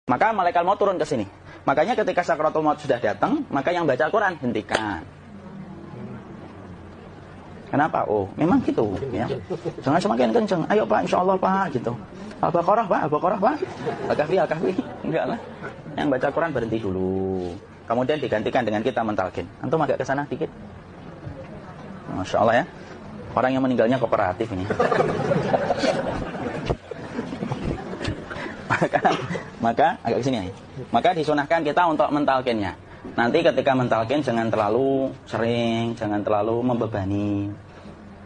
Maka malaikat maut turun ke sini. Makanya ketika sakaratul maut sudah datang, maka yang baca Al-Quran hentikan. Kenapa? Oh, memang gitu ya. Jangan semakin kenceng. Ayo Pak, insya Allah Pak, gitu. Al-Baqarah Pak, Al-Baqarah Pak. Al-Kahfi, Al-Kahfi. Enggak lah. Yang baca Quran berhenti dulu. Kemudian digantikan dengan kita mentalkin. Antum agak ke sana dikit. Masya Allah ya. Orang yang meninggalnya kooperatif ini. maka agak ke sini ya. Maka disunahkan kita untuk mentalkinnya. Nanti ketika mentalkin jangan terlalu sering, jangan terlalu membebani.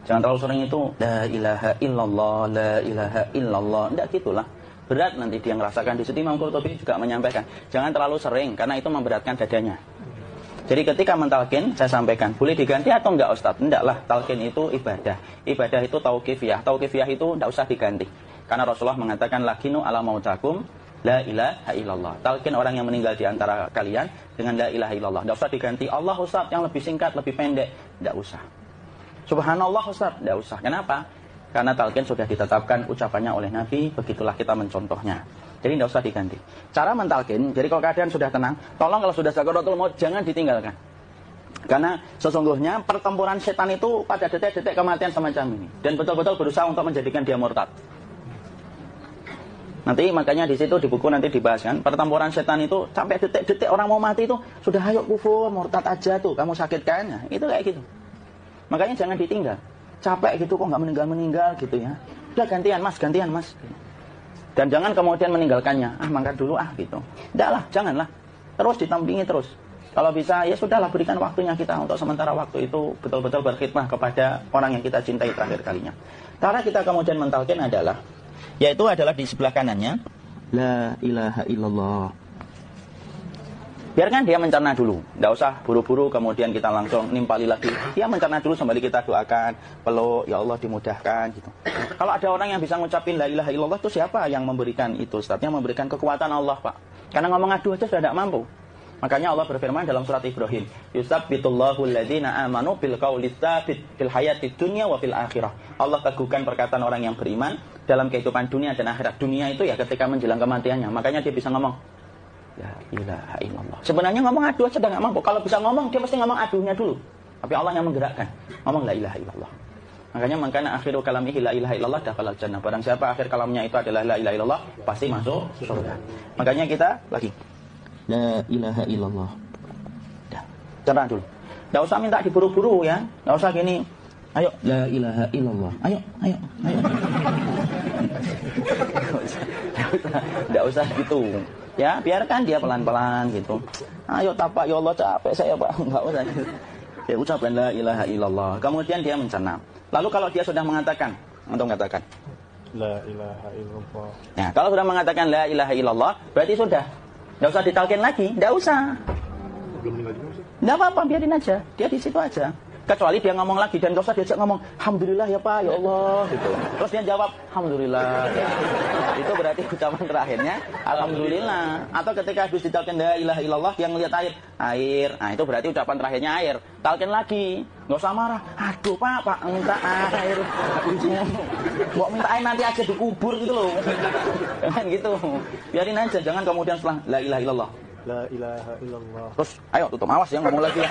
Jangan terlalu sering itu la ilaha illallah, la ilaha illallah. Enggak gitulah. Berat nanti dia ngerasakan. Di situ Imam Qurtubi juga menyampaikan, jangan terlalu sering karena itu memberatkan dadanya. Jadi ketika mentalkin, saya sampaikan, boleh diganti atau enggak Ustaz? Enggak lah, talkin itu ibadah. Ibadah itu tauqifiyah. Tauqifiyah itu enggak usah diganti. Karena Rasulullah mengatakan lakinu ala mautakum la ilaha illallah. Talkin orang yang meninggal di antara kalian dengan la ilaha illallah. Enggak usah diganti Allah Ustaz yang lebih singkat, lebih pendek. Enggak usah. Subhanallah Ustaz, enggak usah. Kenapa? Karena talqin sudah ditetapkan ucapannya oleh Nabi, begitulah kita mencontohnya. Jadi tidak usah diganti. Cara mentalqin, jadi kalau keadaan sudah tenang, tolong kalau sudah sakaratul maut jangan ditinggalkan. Karena sesungguhnya pertempuran setan itu pada detik-detik kematian semacam ini, dan betul-betul berusaha untuk menjadikan dia murtad. Nanti makanya di situ di buku nanti dibahas kan, pertempuran setan itu sampai detik-detik orang mau mati itu sudah ayo kufur, murtad aja tuh, kamu sakit kan? Nah, itu kayak gitu. Makanya jangan ditinggal. Capek gitu kok nggak meninggal gitu ya. Udah gantian mas. Dan jangan kemudian meninggalkannya. Mangkat dulu gitu. Enggak lah, janganlah. Terus ditampingi terus. Kalau bisa ya sudahlah berikan waktunya kita untuk sementara waktu itu betul-betul berkhidmah kepada orang yang kita cintai terakhir kalinya. Cara kita kemudian mentalkin adalah, yaitu adalah di sebelah kanannya la ilaha illallah. Biarkan dia mencerna dulu, tidak usah buru-buru kemudian kita langsung nimpali lagi. Dia mencerna dulu sambil kita doakan, peluk, ya Allah dimudahkan gitu. Kalau ada orang yang bisa ngucapin la ilaha illallah itu siapa yang memberikan itu? Ustaznya memberikan kekuatan Allah Pak. Karena ngomong aduh aja sudah tidak mampu. Makanya Allah berfirman dalam surat Ibrahim, yusabbitullahu alladhina amanu bil qawli tsabit fil hayatid dunya wa fil akhirah. Allah teguhkan perkataan orang yang beriman dalam kehidupan dunia dan akhirat. Dunia itu ya ketika menjelang kematiannya. Makanya dia bisa ngomong la ilaha illallah. Sebenarnya ngomong aduh aja nggak mampu. Kalau bisa ngomong, dia mesti ngomong aduhnya dulu. Tapi Allah yang menggerakkan. Ngomong la ilaha illallah. Makanya akhiru kalamihi la ilaha illallah dakhalal jannah. Barang siapa akhir kalamnya itu adalah la ilaha illallah, pasti masuk surga. Makanya kita lagi la ilaha illallah. Cerah dulu. Nggak usah minta diburu-buru ya. Nggak usah gini. Ayo la ilaha illallah. Ayo. Nggak usah gitu. Ya, biarkan dia pelan-pelan gitu. Ayo tapak, ya Allah capek saya Pak. Enggak usah. Ya ucapkan la ilaha illallah. Kemudian dia mencerna. Lalu kalau dia sudah mengatakan, untuk mengatakan la ilaha illallah. Nah, kalau sudah mengatakan la ilaha illallah, berarti sudah. Enggak usah ditalkin lagi, enggak usah. Enggak apa-apa, biarin aja. Dia di situ aja. Kecuali dia ngomong lagi dan enggak usah diajak ngomong alhamdulillah ya Pak, ya Allah gitu. Terus dia jawab alhamdulillah. Itu berarti ucapan terakhirnya alhamdulillah. Atau ketika habis ditalkin la ilaha illallah dia ngelihat air. Nah, itu berarti ucapan terakhirnya air. Talkin lagi. Enggak usah marah. Aduh Pak minta air. Mau minta air nanti aja dikubur gitu loh. Jangan gitu. Biarin aja, jangan kemudian setelah la ilaha illallah La ilaha illallah. terus ayo tutup, awas ya ngomong lagi ya.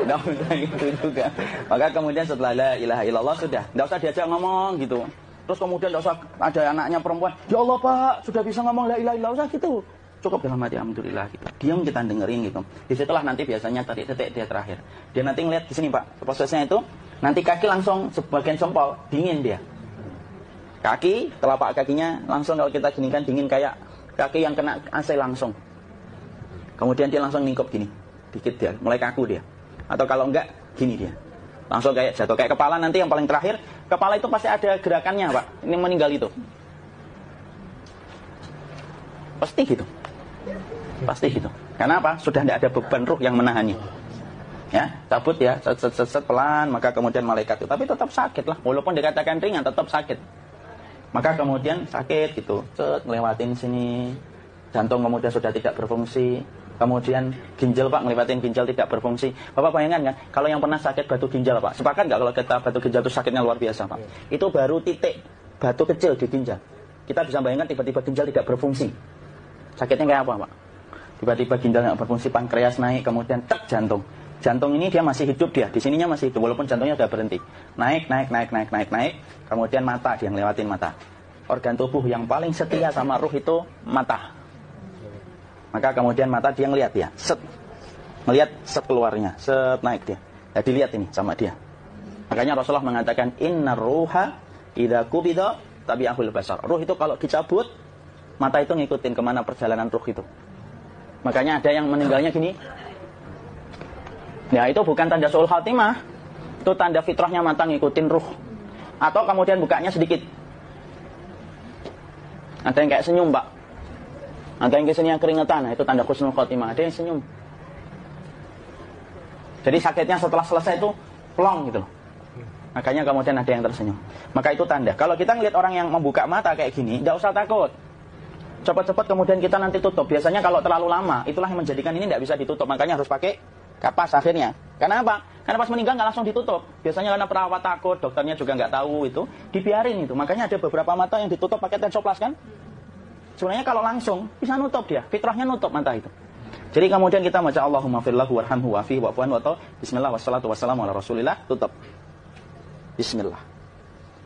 Nggak usah gitu juga. Maka kemudian setelah la ilaha illallah sudah, nggak usah diajak ngomong gitu. Terus kemudian nggak usah ada anaknya perempuan, ya Allah Pak sudah bisa ngomong la ilaha illallah, usah gitu. Cukup dalam hati alhamdulillah gitu. Diam kita dengerin gitu. Disitulah nanti biasanya detik dia terakhir. Dia nanti ngeliat di sini Pak, prosesnya itu nanti kaki langsung sebagian jempol dingin dia. Kaki, telapak kakinya langsung kalau kita ginikan dingin kayak kaki yang kena AC langsung. Kemudian dia langsung ningkup gini, dikit dia, mulai kaku dia. Atau kalau enggak, gini dia. Langsung kayak jatuh, kayak kepala nanti yang paling terakhir. Kepala itu pasti ada gerakannya Pak, ini meninggal itu. Pasti gitu. Karena apa? Sudah tidak ada beban ruh yang menahannya. Ya, cabut ya, set pelan, maka kemudian malaikat itu. Tapi tetap sakit lah, walaupun dikatakan ringan, tetap sakit. Maka kemudian sakit gitu, ngelewatin sini. Jantung kemudian sudah tidak berfungsi. Kemudian ginjal Pak, ngelewatin ginjal tidak berfungsi. Bapak bayangkan kan, kalau yang pernah sakit batu ginjal Pak, sepakat nggak kalau kita batu ginjal itu sakitnya luar biasa Pak? Itu baru titik batu kecil di ginjal. Kita bisa bayangkan tiba-tiba ginjal tidak berfungsi. Sakitnya kayak apa, Pak? Tiba-tiba ginjal nggak berfungsi, pankreas naik, kemudian tek jantung. Jantung ini dia masih hidup dia, di sininya masih hidup walaupun jantungnya sudah berhenti. Naik, kemudian mata dia ngelewatin mata. Organ tubuh yang paling setia sama ruh itu mata. Maka kemudian mata dia ngelihat dia, ngelihat set keluarnya, set naik dia. Ya dilihat ini sama dia. Makanya Rasulullah mengatakan innar ruha idza qubida tabi'ahul basar. Ruh itu kalau dicabut, mata itu ngikutin kemana perjalanan ruh itu. Makanya ada yang meninggalnya gini. Ya itu bukan tanda su'ul khatimah. Itu tanda fitrahnya mata ngikutin ruh. Atau kemudian bukanya sedikit. Ada yang kayak senyum, Pak. Ada yang kesini yang keringetan. Nah, itu tanda husnul khatimah. Ada yang senyum. Jadi sakitnya setelah selesai itu plong gitu. Makanya kemudian ada yang tersenyum. Maka itu tanda. Kalau kita ngelihat orang yang membuka mata kayak gini, tidak usah takut. Cepat-cepat kemudian kita nanti tutup. Biasanya kalau terlalu lama, itulah yang menjadikan ini tidak bisa ditutup. Makanya harus pakai kapas akhirnya. Karena apa? Karena pas meninggal nggak langsung ditutup. Biasanya karena perawat takut, dokternya juga nggak tahu itu, dibiarin itu. Makanya ada beberapa mata yang ditutup pakai tensoplas kan? Sebenarnya kalau langsung bisa nutup dia, fitrahnya nutup mata itu. Jadi kemudian kita baca Allahumma firlahu warhamhu wa'afihi wa'fu'an wa bismillah wassalatu wassalamu ala rasulillah, tutup. Bismillah.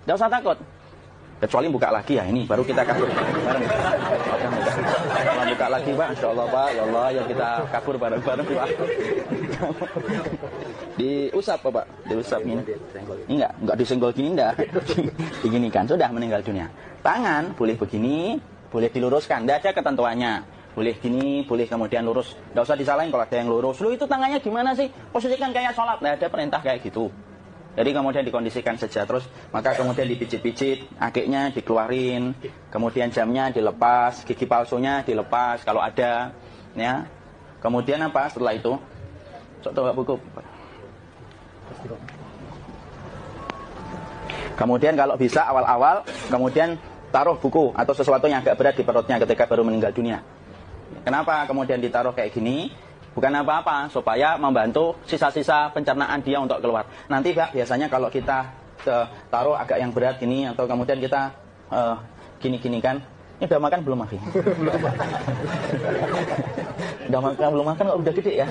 Nggak usah takut. Kecuali buka lagi ya, ini baru kita kabur bareng. Kalau buka lagi Pak, insyaallah Pak, ya Allah ya kita kabur bareng-bareng Pak. Diusap Pak, diusap ini. Enggak disenggol gini enggak. Diginikan sudah meninggal dunia. Tangan boleh begini, boleh diluruskan, enggak ada ketentuannya. Boleh gini, boleh kemudian lurus. Enggak usah disalahin kalau ada yang lurus. Lu itu tangannya gimana sih? Posisikan kayak sholat. Enggak ada perintah kayak gitu. Jadi kemudian dikondisikan saja terus, maka kemudian dipijit-pijit, akiknya dikeluarin, kemudian jamnya dilepas, gigi palsunya dilepas kalau ada, ya. Kemudian apa setelah itu? Coba buku. Kemudian kalau bisa awal-awal, kemudian taruh buku atau sesuatu yang agak berat di perutnya ketika baru meninggal dunia. Kenapa kemudian ditaruh kayak gini? Bukan apa-apa, supaya membantu sisa-sisa pencernaan dia untuk keluar. Nanti Pak, biasanya kalau kita taruh agak yang berat gini, atau kemudian kita gini-gini kan. Ini udah makan belum, Mafi? Udah makan belum makan, kok udah gede ya?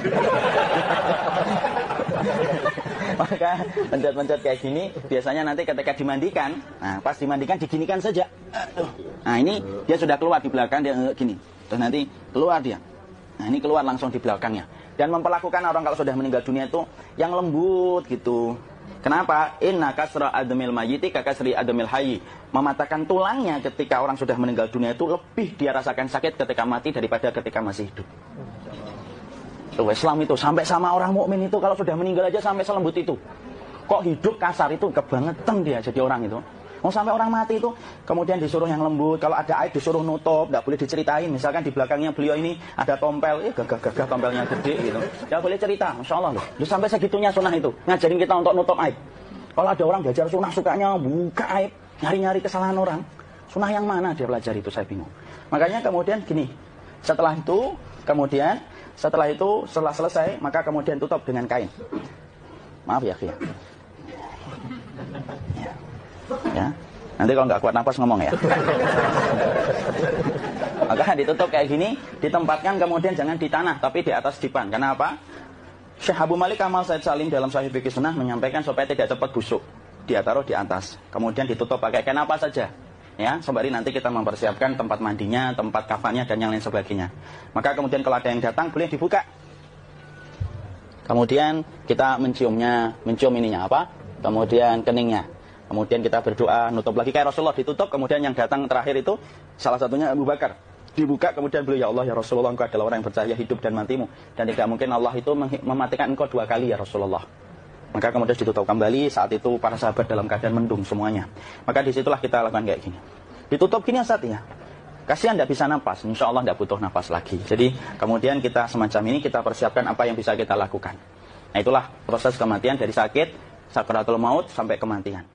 Maka pencet-pencet kayak gini, biasanya nanti ketika dimandikan, nah pas dimandikan diginikan saja. Nah ini dia sudah keluar di belakang, dia gini. Terus nanti keluar dia. Nah ini keluar langsung di belakangnya. Dan memperlakukan orang kalau sudah meninggal dunia itu yang lembut gitu. Kenapa? Inna kasra admil mayyiti kakasri admil hayyi. Mematahkan tulangnya ketika orang sudah meninggal dunia itu lebih dia rasakan sakit ketika mati daripada ketika masih hidup. Tuh, Islam itu sampai sama orang mukmin itu kalau sudah meninggal aja sampai selembut itu. Kok hidup kasar itu kebangetan dia jadi orang itu. Mau sampai orang mati itu, kemudian disuruh yang lembut. Kalau ada aib disuruh nutup, tidak boleh diceritain. Misalkan di belakangnya beliau ini ada tompel, gagah-gagah tompelnya gede gitu. Tidak boleh cerita, Masya Allah loh. Jadi sampai segitunya sunnah itu, ngajarin kita untuk nutup aib. Kalau ada orang belajar sunnah sukanya buka aib, nyari-nyari kesalahan orang. Sunnah yang mana dia pelajari itu saya bingung. Makanya kemudian gini, setelah selesai, maka kemudian tutup dengan kain. Maaf ya, Kia. Ya, nanti kalau nggak kuat nafas ngomong ya. Maka ditutup kayak gini, ditempatkan kemudian jangan di tanah tapi di atas dipan. Karena apa? Syekh Abu Malik Kamal Said Salim dalam Sahih Fiqh Sunnah menyampaikan supaya tidak cepat busuk. Dia taruh di atas, kemudian ditutup pakai kain apa saja. Ya, sembari nanti kita mempersiapkan tempat mandinya, tempat kafannya dan yang lain sebagainya. Maka kemudian kalau ada yang datang boleh dibuka. Kemudian kita mencium ininya apa? Kemudian keningnya. Kemudian kita berdoa, nutup lagi kayak Rasulullah ditutup, kemudian yang datang terakhir itu salah satunya Abu Bakar. Dibuka kemudian beliau, ya Allah ya Rasulullah, engkau adalah orang yang percaya hidup dan matimu. Dan tidak mungkin Allah itu mematikan engkau 2 kali ya Rasulullah. Maka kemudian ditutup kembali, saat itu para sahabat dalam keadaan mendung semuanya. Maka disitulah kita lakukan kayak gini. Ditutup gini saat ya. Kasihan tidak bisa napas, insya Allah tidak butuh napas lagi. Jadi kemudian kita semacam ini kita persiapkan apa yang bisa kita lakukan. Nah itulah proses kematian dari sakit, sakaratul maut sampai kematian.